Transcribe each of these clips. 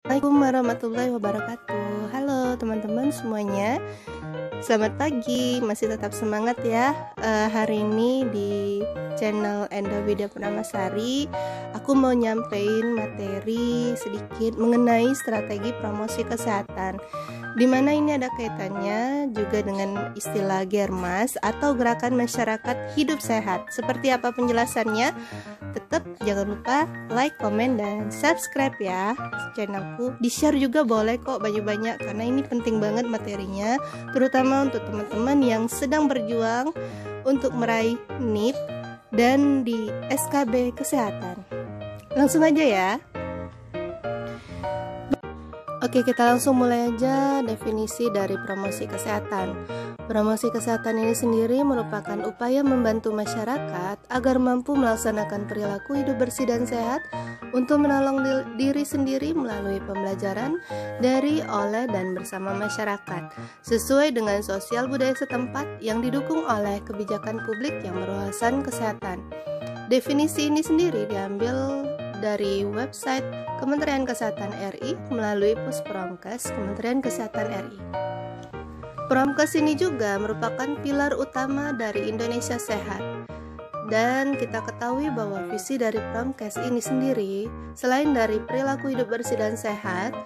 Assalamualaikum warahmatullahi wabarakatuh. Halo teman-teman semuanya. Selamat pagi, masih tetap semangat ya. Hari ini di channel Enda Widya Purnamasari, aku mau nyampein materi sedikit mengenai strategi promosi kesehatan, dimana ini ada kaitannya juga dengan istilah Germas atau gerakan masyarakat hidup sehat. Seperti apa penjelasannya? Tetap jangan lupa like, komen, dan subscribe ya channelku. Di share juga boleh kok banyak-banyak, karena ini penting banget materinya, terutama untuk teman-teman yang sedang berjuang untuk meraih NIP dan di SKB kesehatan. Langsung aja ya. Oke, kita langsung mulai aja definisi dari promosi kesehatan. Promosi kesehatan ini sendiri merupakan upaya membantu masyarakat agar mampu melaksanakan perilaku hidup bersih dan sehat untuk menolong diri sendiri melalui pembelajaran dari, oleh, dan bersama masyarakat, sesuai dengan sosial budaya setempat yang didukung oleh kebijakan publik yang berwawasan kesehatan. Definisi ini sendiri diambil dari website Kementerian Kesehatan RI melalui Puspromkes Kementerian Kesehatan RI. Promkes ini juga merupakan pilar utama dari Indonesia Sehat. Dan kita ketahui bahwa visi dari Promkes ini sendiri, selain dari perilaku hidup bersih dan sehat,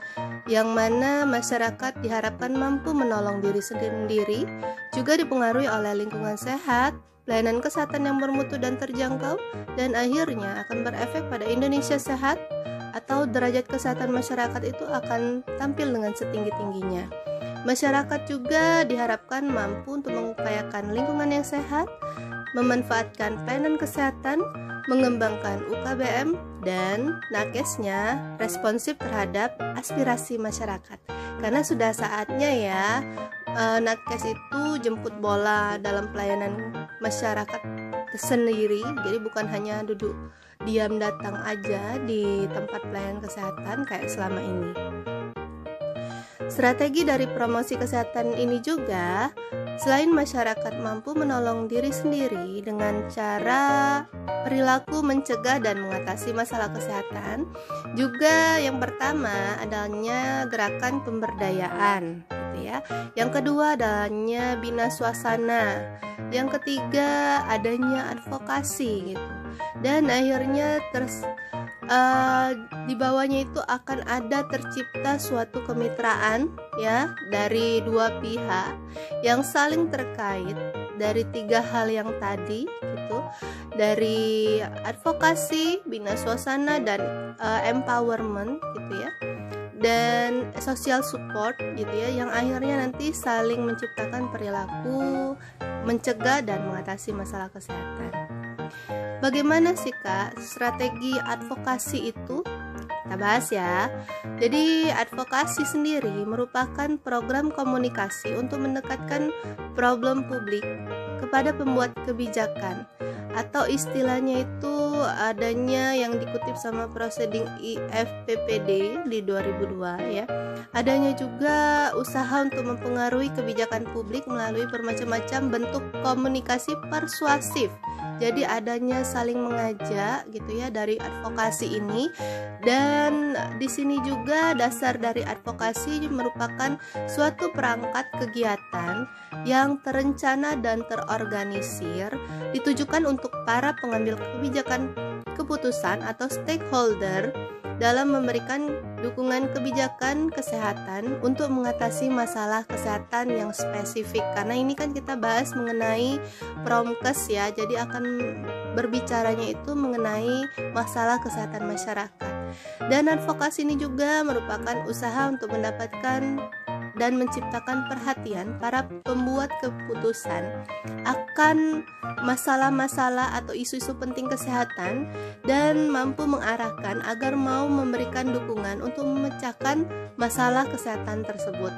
yang mana masyarakat diharapkan mampu menolong diri sendiri, juga dipengaruhi oleh lingkungan sehat, pelayanan kesehatan yang bermutu dan terjangkau, dan akhirnya akan berefek pada Indonesia Sehat, atau derajat kesehatan masyarakat itu akan tampil dengan setinggi-tingginya. Masyarakat juga diharapkan mampu untuk mengupayakan lingkungan yang sehat, memanfaatkan pelayanan kesehatan, mengembangkan UKBM, dan nakesnya responsif terhadap aspirasi masyarakat. Karena sudah saatnya ya, nakes itu jemput bola dalam pelayanan masyarakat sendiri, jadi bukan hanya duduk diam datang aja di tempat pelayanan kesehatan kayak selama ini. Strategi dari promosi kesehatan ini juga, selain masyarakat mampu menolong diri sendiri dengan cara perilaku mencegah dan mengatasi masalah kesehatan, juga yang pertama adanya gerakan pemberdayaan gitu ya. Yang kedua adanya bina suasana. Yang ketiga adanya advokasi gitu. Dan akhirnya di bawahnya itu akan ada tercipta suatu kemitraan ya dari dua pihak yang saling terkait dari tiga hal yang tadi gitu, dari advokasi, bina suasana, dan empowerment gitu ya, dan social support gitu ya, yang akhirnya nanti saling menciptakan perilaku mencegah dan mengatasi masalah kesehatan. Bagaimana sih Kak strategi advokasi itu? Kita bahas ya. Jadi advokasi sendiri merupakan program komunikasi untuk mendekatkan problem publik kepada pembuat kebijakan, atau istilahnya itu adanya yang dikutip sama proceeding IFPPD di 2002 ya. Adanya juga usaha untuk mempengaruhi kebijakan publik melalui bermacam-macam bentuk komunikasi persuasif. Jadi adanya saling mengajak gitu ya dari advokasi ini, dan di sini juga dasar dari advokasi merupakan suatu perangkat kegiatan yang terencana dan terorganisir ditujukan untuk para pengambil kebijakan keputusan atau stakeholder dalam memberikan dukungan kebijakan kesehatan untuk mengatasi masalah kesehatan yang spesifik. Karena ini kan kita bahas mengenai Promkes ya, jadi akan berbicaranya itu mengenai masalah kesehatan masyarakat. Dan advokasi ini juga merupakan usaha untuk mendapatkan dan menciptakan perhatian para pembuat keputusan akan masalah-masalah atau isu-isu penting kesehatan, dan mampu mengarahkan agar mau memberikan dukungan untuk memecahkan masalah kesehatan tersebut.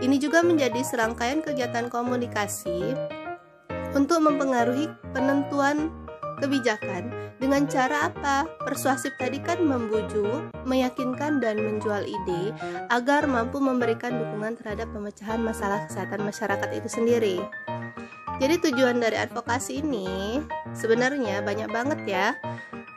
Ini juga menjadi serangkaian kegiatan komunikasi untuk mempengaruhi penentuan kebijakan dengan cara apa? Persuasif tadi kan membujuk, meyakinkan, dan menjual ide agar mampu memberikan dukungan terhadap pemecahan masalah kesehatan masyarakat itu sendiri. Jadi tujuan dari advokasi ini sebenarnya banyak banget ya.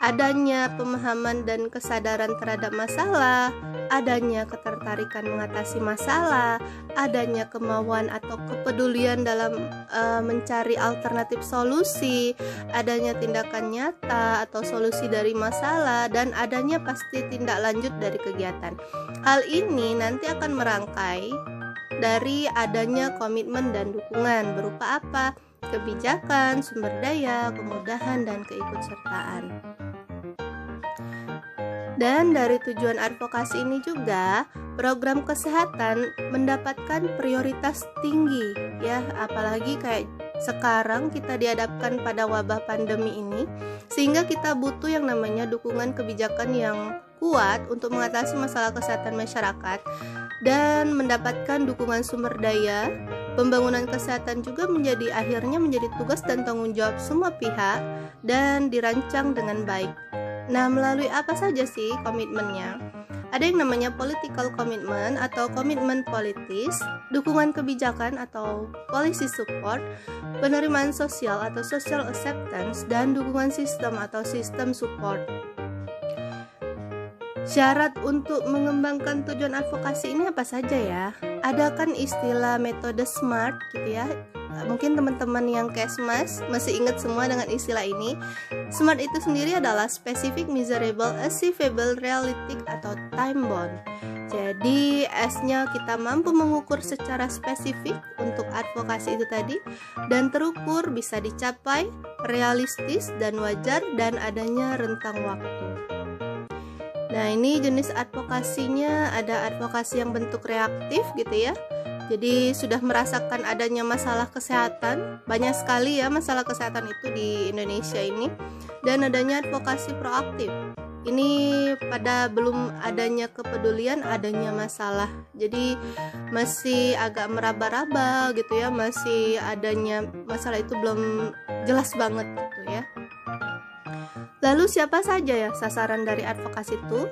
Adanya pemahaman dan kesadaran terhadap masalah, adanya ketertarikan mengatasi masalah, adanya kemauan atau kepedulian dalam mencari alternatif solusi, adanya tindakan nyata atau solusi dari masalah, dan adanya pasti tindak lanjut dari kegiatan. Hal ini nanti akan merangkai dari adanya komitmen dan dukungan berupa apa? Kebijakan, sumber daya, kemudahan, dan keikutsertaan. Dan dari tujuan advokasi ini juga program kesehatan mendapatkan prioritas tinggi ya, apalagi kayak sekarang kita dihadapkan pada wabah pandemi ini, sehingga kita butuh yang namanya dukungan kebijakan yang kuat untuk mengatasi masalah kesehatan masyarakat dan mendapatkan dukungan sumber daya. Pembangunan kesehatan juga akhirnya menjadi tugas dan tanggung jawab semua pihak dan dirancang dengan baik. Nah, melalui apa saja sih komitmennya? Ada yang namanya political commitment atau komitmen politis, dukungan kebijakan atau policy support, penerimaan sosial atau social acceptance, dan dukungan sistem atau system support. Syarat untuk mengembangkan tujuan advokasi ini apa saja ya? Ada kan istilah metode SMART gitu ya. Mungkin teman-teman yang Kesmas masih ingat semua dengan istilah ini. SMART itu sendiri adalah specific, measurable, achievable, realistic, atau time bound. Jadi S-nya kita mampu mengukur secara spesifik untuk advokasi itu tadi, dan terukur, bisa dicapai, realistis dan wajar, dan adanya rentang waktu. Nah, ini jenis advokasinya, ada advokasi yang bentuk reaktif gitu ya. Jadi sudah merasakan adanya masalah kesehatan, banyak sekali ya masalah kesehatan itu di Indonesia ini. Dan adanya advokasi proaktif. Ini pada belum adanya kepedulian, adanya masalah. Jadi masih agak meraba-raba gitu ya, masih adanya masalah itu belum jelas banget gitu ya. Lalu siapa saja ya sasaran dari advokasi itu?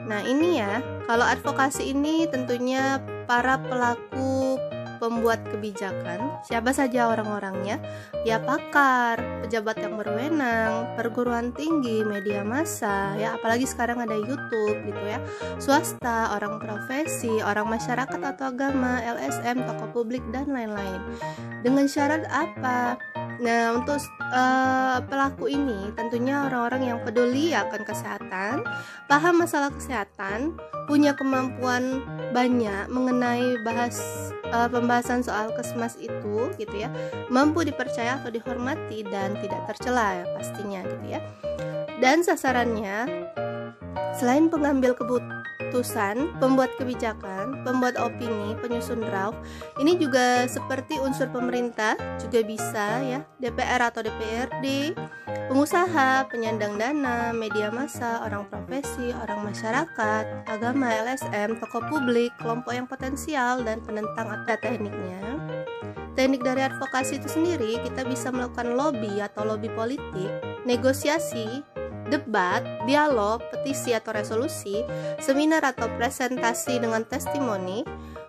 Nah, ini ya, kalau advokasi ini tentunya para pelaku pembuat kebijakan. Siapa saja orang-orangnya? Ya pakar, pejabat yang berwenang, perguruan tinggi, media massa, ya apalagi sekarang ada YouTube gitu ya. Swasta, orang profesi, orang masyarakat atau agama, LSM, tokoh publik dan lain-lain. Dengan syarat apa? Nah, untuk pelaku ini tentunya orang-orang yang peduli akan kesehatan, paham masalah kesehatan, punya kemampuan banyak mengenai pembahasan soal kesmas itu gitu ya, mampu dipercaya atau dihormati dan tidak tercela ya pastinya gitu ya. Dan sasarannya selain pengambil keputusan, pembuat kebijakan, pembuat opini, penyusun draft, ini juga seperti unsur pemerintah juga bisa ya, DPR atau DPRD, pengusaha, penyandang dana, media massa, orang profesi, orang masyarakat, agama, LSM, tokoh publik, kelompok yang potensial, dan penentang apa tekniknya. Teknik dari advokasi itu sendiri, kita bisa melakukan lobby atau lobby politik, negosiasi, debat, dialog, petisi atau resolusi, seminar atau presentasi dengan testimoni,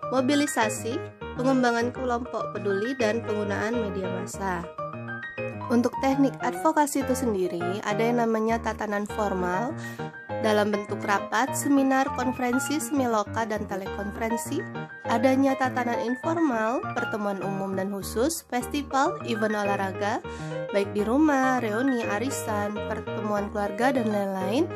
mobilisasi, pengembangan kelompok peduli, dan penggunaan media massa. Untuk teknik advokasi itu sendiri, ada yang namanya tatanan formal dalam bentuk rapat, seminar, konferensi, semiloka, dan telekonferensi. Adanya tatanan informal, pertemuan umum dan khusus, festival, event olahraga, baik di rumah, reuni, arisan, pertemuan keluarga, dan lain-lain.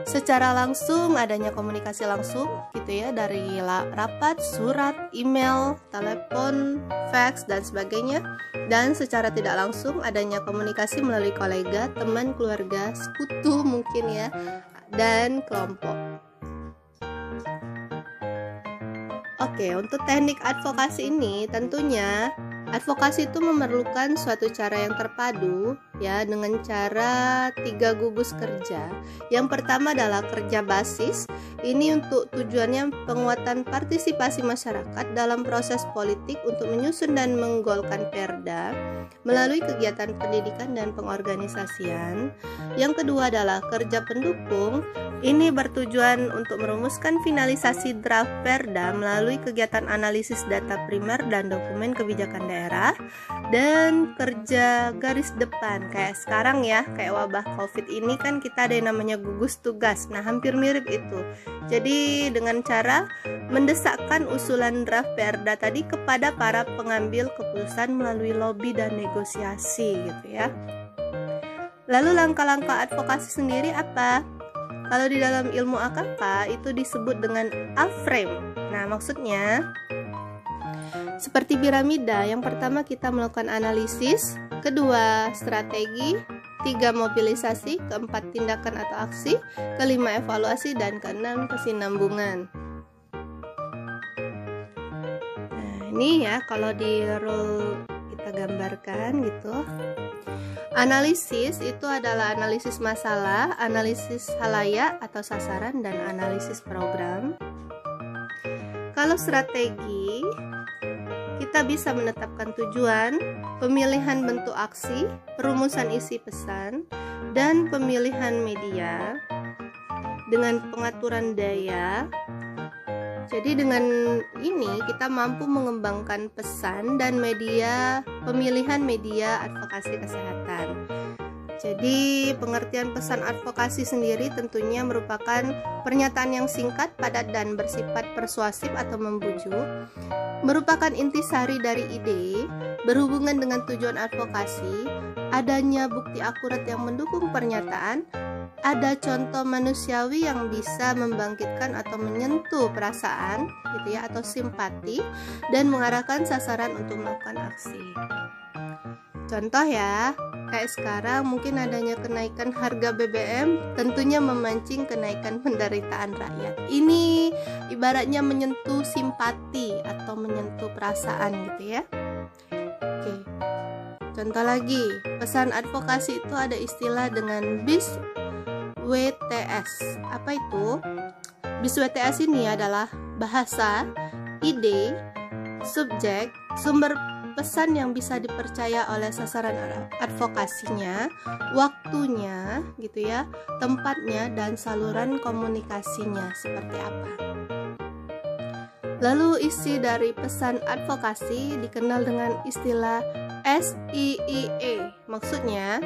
Secara langsung adanya komunikasi langsung gitu ya, dari rapat, surat, email, telepon, fax, dan sebagainya. Dan secara tidak langsung adanya komunikasi melalui kolega, teman, keluarga, sekutu mungkin ya, dan kelompok. Oke, untuk teknik advokasi ini tentunya advokasi itu memerlukan suatu cara yang terpadu ya, dengan cara 3 gugus kerja. Yang pertama adalah kerja basis. Ini untuk tujuannya penguatan partisipasi masyarakat dalam proses politik untuk menyusun dan menggolkan perda melalui kegiatan pendidikan dan pengorganisasian. Yang kedua adalah kerja pendukung. Ini bertujuan untuk merumuskan finalisasi draft perda melalui kegiatan analisis data primer dan dokumen kebijakan daerah. Dan kerja garis depan. kayak sekarang ya, kayak wabah COVID ini kan kita ada yang namanya gugus tugas. Nah, hampir mirip itu. Jadi dengan cara mendesakkan usulan draft Perda tadi kepada para pengambil keputusan melalui lobby dan negosiasi gitu ya. Lalu langkah-langkah advokasi sendiri apa? Kalau di dalam ilmu AKK itu disebut dengan A-frame. Nah, maksudnya seperti piramida, yang pertama kita melakukan analisis, kedua strategi, tiga mobilisasi, keempat tindakan atau aksi, kelima evaluasi, dan keenam kesinambungan. Nah, ini ya kalau di rule kita gambarkan gitu. Analisis itu adalah analisis masalah, analisis halayak atau sasaran, dan analisis program. Kalau strategi, kita bisa menetapkan tujuan, pemilihan bentuk aksi, perumusan isi pesan, dan pemilihan media dengan pengaturan daya. Jadi dengan ini kita mampu mengembangkan pesan dan media, pemilihan media advokasi kesehatan. Jadi pengertian pesan advokasi sendiri tentunya merupakan pernyataan yang singkat, padat, dan bersifat persuasif atau membujuk, merupakan intisari dari ide, berhubungan dengan tujuan advokasi, adanya bukti akurat yang mendukung pernyataan, ada contoh manusiawi yang bisa membangkitkan atau menyentuh perasaan gitu ya, atau simpati, dan mengarahkan sasaran untuk melakukan aksi. Contoh ya, kayak sekarang mungkin adanya kenaikan harga BBM tentunya memancing kenaikan penderitaan rakyat. Ini ibaratnya menyentuh simpati atau menyentuh perasaan gitu ya. Oke. Contoh lagi, pesan advokasi itu ada istilah dengan BIS WTS. Apa itu? BIS WTS ini adalah bahasa, ide, subjek, sumber pesan yang bisa dipercaya oleh sasaran advokasinya, waktunya gitu ya, tempatnya, dan saluran komunikasinya seperti apa. Lalu isi dari pesan advokasi dikenal dengan istilah SEEA. Maksudnya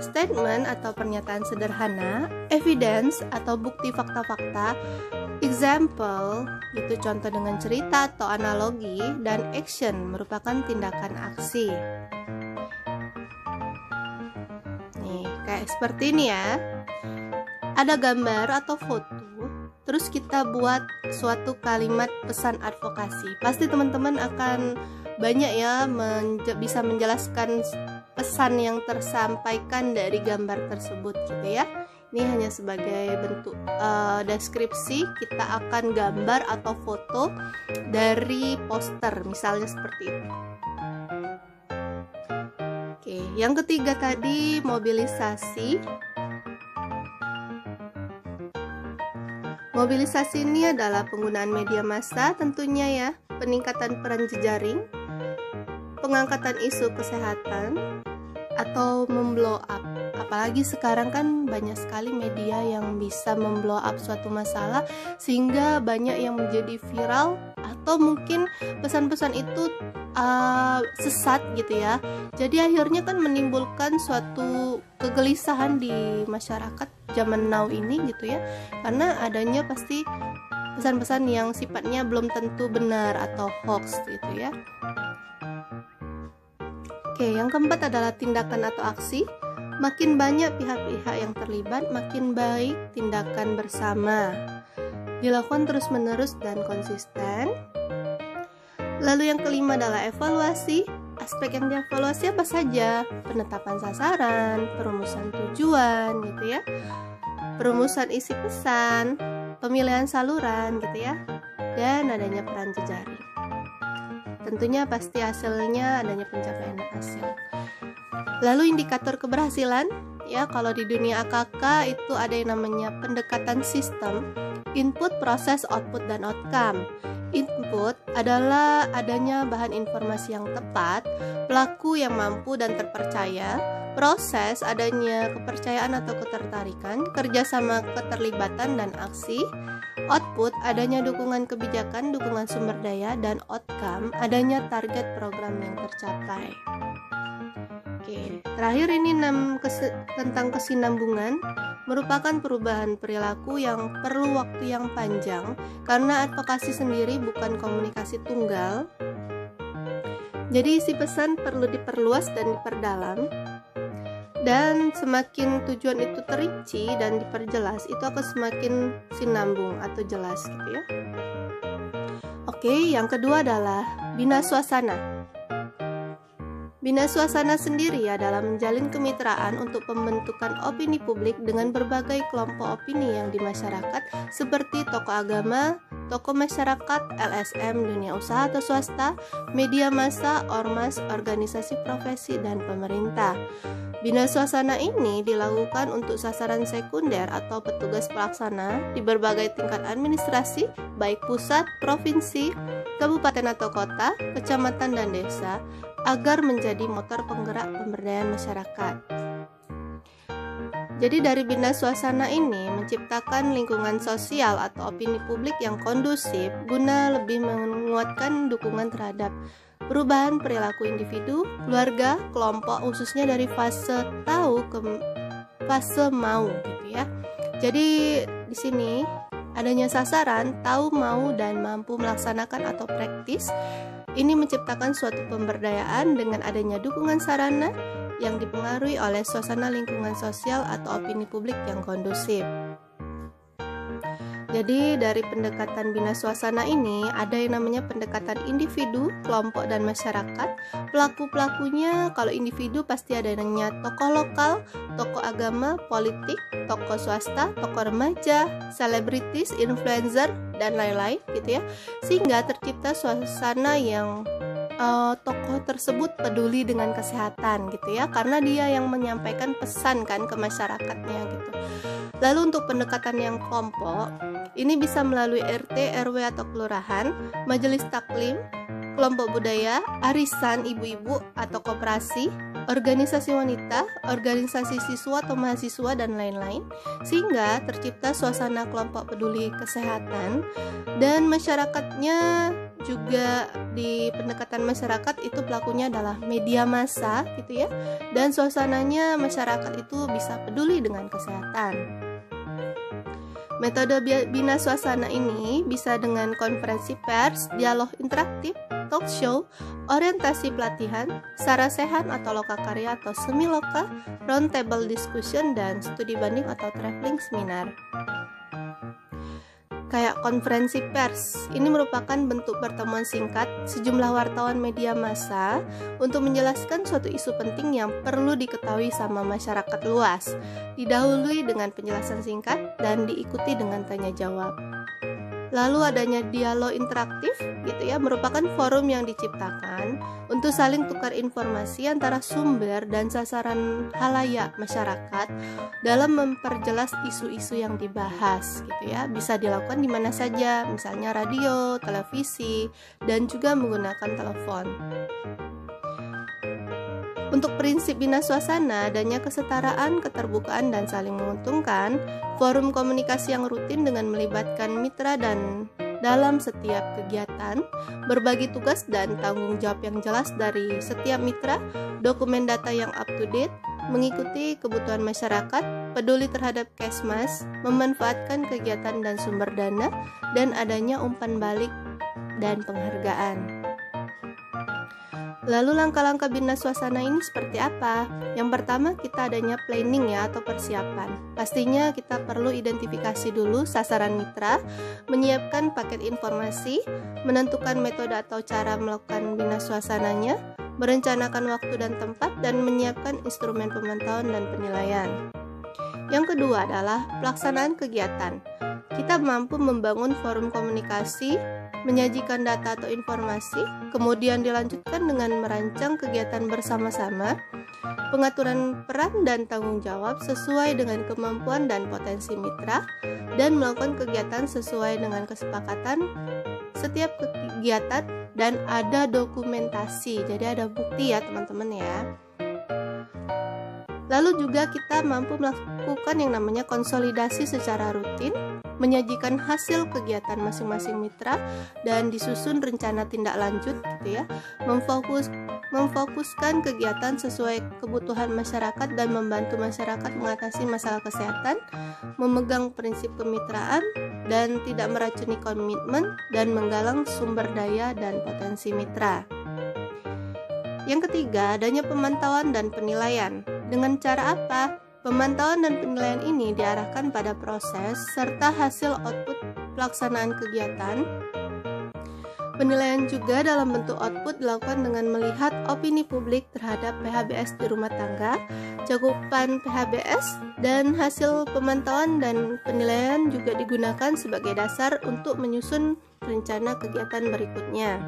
statement atau pernyataan sederhana, evidence atau bukti fakta-fakta, example itu contoh dengan cerita atau analogi, dan action merupakan tindakan aksi. Nih, kayak seperti ini ya. Ada gambar atau foto, terus kita buat suatu kalimat pesan advokasi. Pasti teman-teman akan banyak ya bisa menjelaskan pesan yang tersampaikan dari gambar tersebut gitu ya. Ini hanya sebagai bentuk deskripsi, kita akan gambar atau foto dari poster, misalnya seperti itu. Oke, yang ketiga tadi mobilisasi. Mobilisasi ini adalah penggunaan media massa tentunya ya, peningkatan peran jejaring, pengangkatan isu kesehatan, atau memblow up. Apalagi sekarang kan banyak sekali media yang bisa memblow up suatu masalah sehingga banyak yang menjadi viral, atau mungkin pesan-pesan itu sesat gitu ya. Jadi akhirnya kan menimbulkan suatu kegelisahan di masyarakat zaman now ini gitu ya, karena adanya pasti pesan-pesan yang sifatnya belum tentu benar atau hoax gitu ya. Oke, yang keempat adalah tindakan atau aksi. Makin banyak pihak-pihak yang terlibat, makin baik tindakan bersama. Dilakukan terus-menerus dan konsisten. Lalu yang kelima adalah evaluasi. Aspek yang dievaluasi apa saja? Penetapan sasaran, perumusan tujuan gitu ya, perumusan isi pesan, pemilihan saluran gitu ya, dan adanya peran jejaring. Tentunya pasti hasilnya adanya pencapaian hasil. Lalu indikator keberhasilan ya, kalau di dunia AKK itu ada yang namanya pendekatan sistem, input, proses, output, dan outcome. Input adalah adanya bahan informasi yang tepat, pelaku yang mampu dan terpercaya, proses adanya kepercayaan atau ketertarikan, kerjasama, keterlibatan, dan aksi, output adanya dukungan kebijakan, dukungan sumber daya, dan outcome adanya target program yang tercapai. Oke, terakhir ini tentang kesinambungan merupakan perubahan perilaku yang perlu waktu yang panjang karena advokasi sendiri bukan komunikasi tunggal. Jadi isi pesan perlu diperluas dan diperdalam, dan semakin tujuan itu terinci dan diperjelas, itu akan semakin sinambung atau jelas gitu ya. Oke, yang kedua adalah bina suasana. Bina suasana sendiri adalah menjalin kemitraan untuk pembentukan opini publik dengan berbagai kelompok opini yang di masyarakat seperti tokoh agama, tokoh masyarakat, LSM, dunia usaha atau swasta, media massa, ormas, organisasi profesi, dan pemerintah. Bina suasana ini dilakukan untuk sasaran sekunder atau petugas pelaksana di berbagai tingkat administrasi, baik pusat, provinsi, kabupaten atau kota, kecamatan, dan desa, agar menjadi motor penggerak pemberdayaan masyarakat. Jadi dari bina suasana ini menciptakan lingkungan sosial atau opini publik yang kondusif guna lebih menguatkan dukungan terhadap perubahan perilaku individu, keluarga, kelompok, khususnya dari fase tahu ke fase mau gitu ya. Jadi di sini adanya sasaran, tahu, mau, dan mampu melaksanakan atau praktis. Ini menciptakan suatu pemberdayaan dengan adanya dukungan sarana yang dipengaruhi oleh suasana lingkungan sosial atau opini publik yang kondusif. Jadi dari pendekatan bina suasana ini ada yang namanya pendekatan individu, kelompok, dan masyarakat. Pelaku-pelakunya kalau individu pasti ada yang namanya tokoh lokal, tokoh agama, politik, tokoh swasta, tokoh remaja, selebritis, influencer, dan lain-lain gitu ya. Sehingga tercipta suasana yang tokoh tersebut peduli dengan kesehatan gitu ya, karena dia yang menyampaikan pesan kan ke masyarakatnya gitu. Lalu untuk pendekatan yang kelompok, ini bisa melalui RT, RW atau kelurahan, majelis taklim, kelompok budaya, arisan ibu-ibu atau koperasi, organisasi wanita, organisasi siswa atau mahasiswa, dan lain-lain, sehingga tercipta suasana kelompok peduli kesehatan. Dan masyarakatnya juga di pendekatan masyarakat itu pelakunya adalah media massa gitu ya, dan suasananya masyarakat itu bisa peduli dengan kesehatan. Metode bina suasana ini bisa dengan konferensi pers, dialog interaktif, talk show, orientasi pelatihan, sarasehan atau lokakarya atau semi loka, round table discussion, dan studi banding atau traveling seminar. Kayak konferensi pers, ini merupakan bentuk pertemuan singkat sejumlah wartawan media massa untuk menjelaskan suatu isu penting yang perlu diketahui sama masyarakat luas, didahului dengan penjelasan singkat dan diikuti dengan tanya jawab. Lalu adanya dialog interaktif gitu ya, merupakan forum yang diciptakan untuk saling tukar informasi antara sumber dan sasaran halayak masyarakat dalam memperjelas isu-isu yang dibahas gitu ya. Bisa dilakukan di mana saja, misalnya radio, televisi, dan juga menggunakan telepon. Untuk prinsip bina suasana, adanya kesetaraan, keterbukaan, dan saling menguntungkan, forum komunikasi yang rutin dengan melibatkan mitra dan dalam setiap kegiatan, berbagi tugas dan tanggung jawab yang jelas dari setiap mitra, dokumen data yang up to date, mengikuti kebutuhan masyarakat, peduli terhadap kesmas, memanfaatkan kegiatan dan sumber dana, dan adanya umpan balik dan penghargaan. Lalu langkah-langkah bina suasana ini seperti apa? Yang pertama, kita adanya planning ya atau persiapan. Pastinya kita perlu identifikasi dulu sasaran mitra, menyiapkan paket informasi, menentukan metode atau cara melakukan bina suasananya, merencanakan waktu dan tempat, dan menyiapkan instrumen pemantauan dan penilaian. Yang kedua adalah pelaksanaan kegiatan. Kita mampu membangun forum komunikasi, menyajikan data atau informasi, kemudian dilanjutkan dengan merancang kegiatan bersama-sama, pengaturan peran dan tanggung jawab sesuai dengan kemampuan dan potensi mitra, dan melakukan kegiatan sesuai dengan kesepakatan setiap kegiatan, dan ada dokumentasi, jadi ada bukti ya teman-teman ya. Lalu juga kita mampu melakukan yang namanya konsolidasi secara rutin, menyajikan hasil kegiatan masing-masing mitra, dan disusun rencana tindak lanjut gitu ya, memfokuskan kegiatan sesuai kebutuhan masyarakat dan membantu masyarakat mengatasi masalah kesehatan, memegang prinsip kemitraan, dan tidak meracuni komitmen, dan menggalang sumber daya dan potensi mitra. Yang ketiga, adanya pemantauan dan penilaian. Dengan cara apa? Pemantauan dan penilaian ini diarahkan pada proses serta hasil output pelaksanaan kegiatan. Penilaian juga dalam bentuk output dilakukan dengan melihat opini publik terhadap PHBS di rumah tangga, cakupan PHBS, dan hasil pemantauan dan penilaian juga digunakan sebagai dasar untuk menyusun rencana kegiatan berikutnya.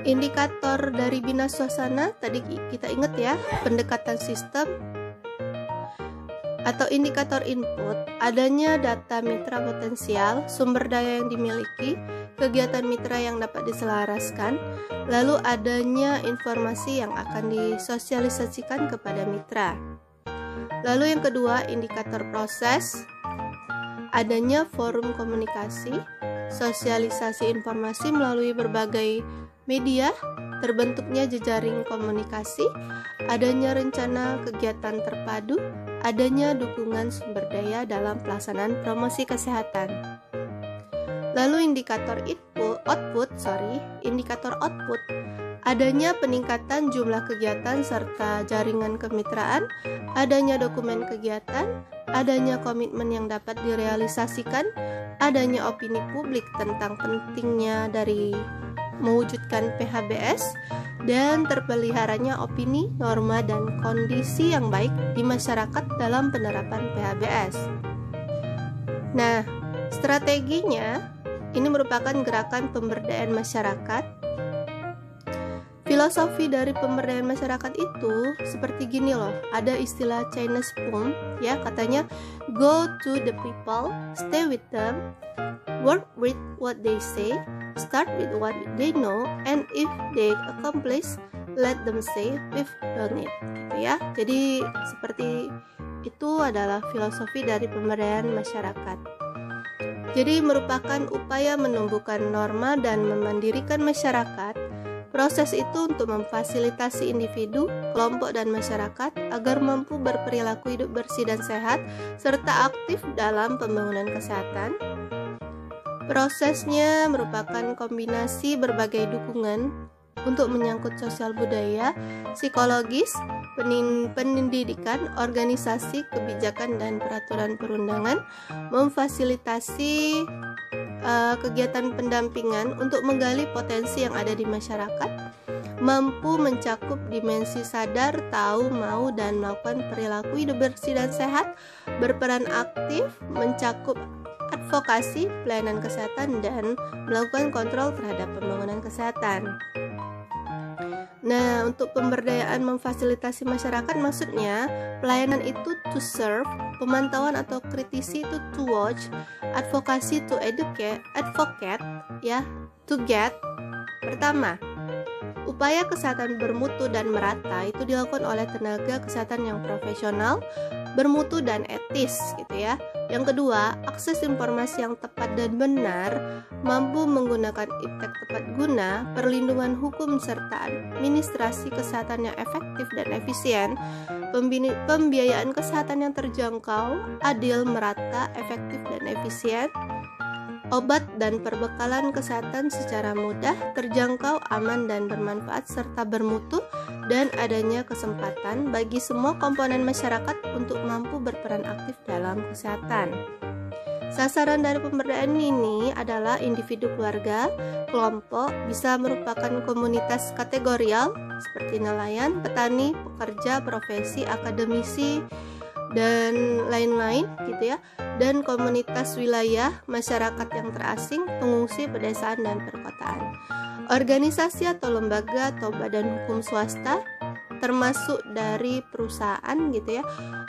Indikator dari Bina Swasana, tadi kita ingat ya, pendekatan sistem atau indikator input, adanya data mitra potensial, sumber daya yang dimiliki, kegiatan mitra yang dapat diselaraskan, lalu adanya informasi yang akan disosialisasikan kepada mitra. Lalu yang kedua, indikator proses, adanya forum komunikasi, sosialisasi informasi melalui berbagai media, terbentuknya jejaring komunikasi, adanya rencana kegiatan terpadu, adanya dukungan sumber daya dalam pelaksanaan promosi kesehatan. Lalu indikator indikator output, adanya peningkatan jumlah kegiatan serta jaringan kemitraan, adanya dokumen kegiatan, adanya komitmen yang dapat direalisasikan, adanya opini publik tentang pentingnya dari mewujudkan PHBS, dan terpeliharanya opini, norma, dan kondisi yang baik di masyarakat dalam penerapan PHBS. Nah, strateginya ini merupakan gerakan pemberdayaan masyarakat. Filosofi dari pemberdayaan masyarakat itu seperti gini loh, ada istilah Chinese poem ya, katanya go to the people, stay with them, work with what they say, start with what they know, and if they accomplish, let them say we've done it, gitu ya. Jadi seperti itu adalah filosofi dari pemberdayaan masyarakat. Jadi merupakan upaya menumbuhkan norma dan memandirikan masyarakat. Proses itu untuk memfasilitasi individu, kelompok, dan masyarakat agar mampu berperilaku hidup bersih dan sehat, serta aktif dalam pembangunan kesehatan. Prosesnya merupakan kombinasi berbagai dukungan untuk menyangkut sosial budaya, psikologis, pendidikan, organisasi, kebijakan, dan peraturan perundangan, memfasilitasi kegiatan pendampingan untuk menggali potensi yang ada di masyarakat, mampu mencakup dimensi sadar, tahu, mau, dan melakukan perilaku hidup bersih dan sehat, berperan aktif, mencakup advokasi, pelayanan kesehatan, dan melakukan kontrol terhadap pembangunan kesehatan. Nah, untuk pemberdayaan memfasilitasi masyarakat maksudnya pelayanan itu to serve, pemantauan atau kritisi itu to watch, advokasi to advocate ya, to get. Pertama, upaya kesehatan bermutu dan merata itu dilakukan oleh tenaga kesehatan yang profesional, bermutu dan etis gitu ya. Yang kedua, akses informasi yang tepat dan benar, mampu menggunakan iptek tepat guna, perlindungan hukum serta administrasi kesehatan yang efektif dan efisien, pembiayaan kesehatan yang terjangkau, adil, merata, efektif dan efisien, obat dan perbekalan kesehatan secara mudah, terjangkau, aman dan bermanfaat serta bermutu, dan adanya kesempatan bagi semua komponen masyarakat untuk mampu berperan aktif dalam kesehatan. Sasaran dari pemberdayaan ini adalah individu, keluarga, kelompok, bisa merupakan komunitas kategorial seperti nelayan, petani, pekerja, profesi, akademisi, dan lain-lain gitu ya, dan komunitas wilayah, masyarakat yang terasing, pengungsi, pedesaan, dan perkotaan. Organisasi atau lembaga atau badan hukum swasta termasuk dari perusahaan gitu ya,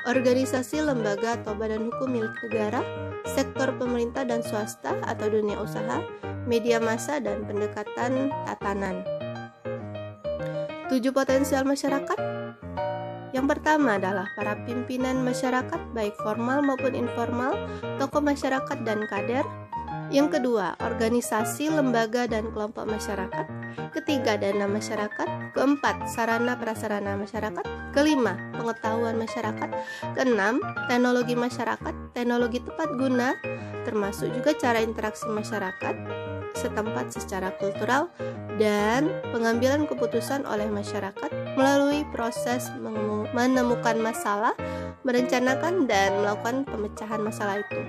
organisasi, lembaga atau badan hukum milik negara, sektor pemerintah dan swasta atau dunia usaha, media massa, dan pendekatan tatanan. 7 potensial masyarakat. Yang pertama adalah para pimpinan masyarakat baik formal maupun informal, tokoh masyarakat dan kader. Yang kedua, organisasi, lembaga, dan kelompok masyarakat. Ketiga, dana masyarakat. Keempat, sarana prasarana masyarakat. Kelima, pengetahuan masyarakat. Keenam, teknologi masyarakat, teknologi tepat guna, termasuk juga cara interaksi masyarakat setempat secara kultural, dan pengambilan keputusan oleh masyarakat melalui proses menemukan masalah, merencanakan, dan melakukan pemecahan masalah itu.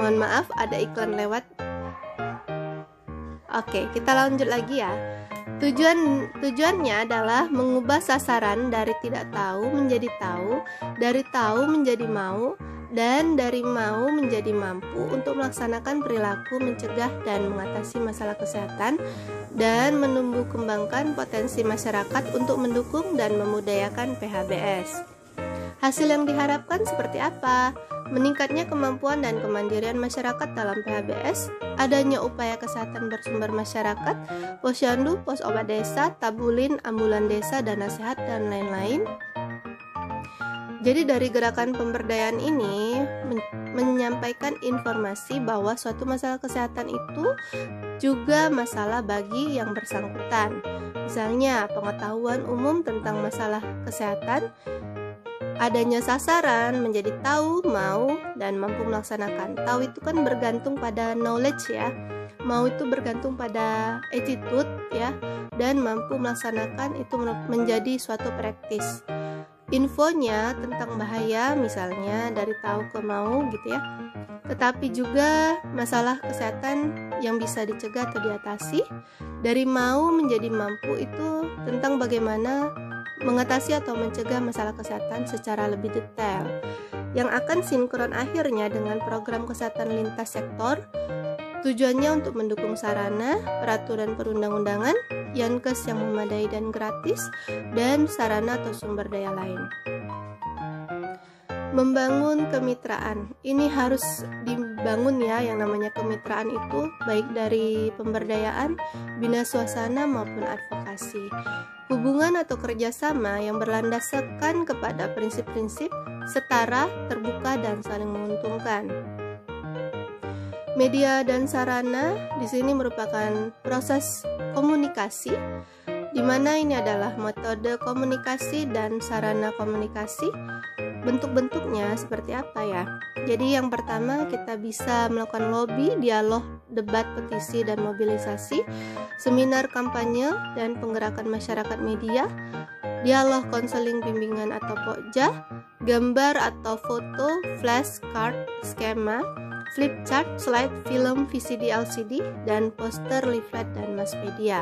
Mohon maaf, ada iklan lewat. Oke, kita lanjut lagi ya. Tujuannya adalah mengubah sasaran dari tidak tahu menjadi tahu, dari tahu menjadi mau, dan dari mau menjadi mampu untuk melaksanakan perilaku mencegah dan mengatasi masalah kesehatan, dan menumbuh kembangkan potensi masyarakat untuk mendukung dan memudayakan PHBS. Hasil yang diharapkan seperti apa? Meningkatnya kemampuan dan kemandirian masyarakat dalam PHBS, adanya upaya kesehatan bersumber masyarakat, posyandu, pos obat desa, tabulin, ambulan desa, dana sehat, dan lain-lain. Jadi dari gerakan pemberdayaan ini menyampaikan informasi bahwa suatu masalah kesehatan itu juga masalah bagi yang bersangkutan. Misalnya pengetahuan umum tentang masalah kesehatan, adanya sasaran menjadi tahu, mau, dan mampu melaksanakan. Tahu itu kan bergantung pada knowledge ya, mau itu bergantung pada attitude ya, dan mampu melaksanakan itu menjadi suatu praktis. Infonya tentang bahaya misalnya dari tahu ke mau gitu ya, tetapi juga masalah kesehatan yang bisa dicegah atau diatasi. Dari mau menjadi mampu itu tentang bagaimana mengatasi atau mencegah masalah kesehatan secara lebih detail, yang akan sinkron akhirnya dengan program kesehatan lintas sektor. Tujuannya untuk mendukung sarana, peraturan perundang-undangan, Yankes yang memadai dan gratis, dan sarana atau sumber daya lain. Membangun kemitraan, ini harus dibangun ya, yang namanya kemitraan itu baik dari pemberdayaan, bina suasana maupun advokasi. Hubungan atau kerjasama yang berlandaskan kepada prinsip-prinsip setara, terbuka, dan saling menguntungkan. Media dan sarana di sini merupakan proses komunikasi, di mana ini adalah metode komunikasi dan sarana komunikasi. Bentuk-bentuknya seperti apa ya? Jadi yang pertama kita bisa melakukan lobby, dialog, debat, petisi, dan mobilisasi, seminar kampanye dan penggerakan masyarakat media, dialog, konseling, bimbingan atau pokja, gambar atau foto, flash card, skema, flip chart, slide, film, VCD, LCD, dan poster, leaflet, dan mass media.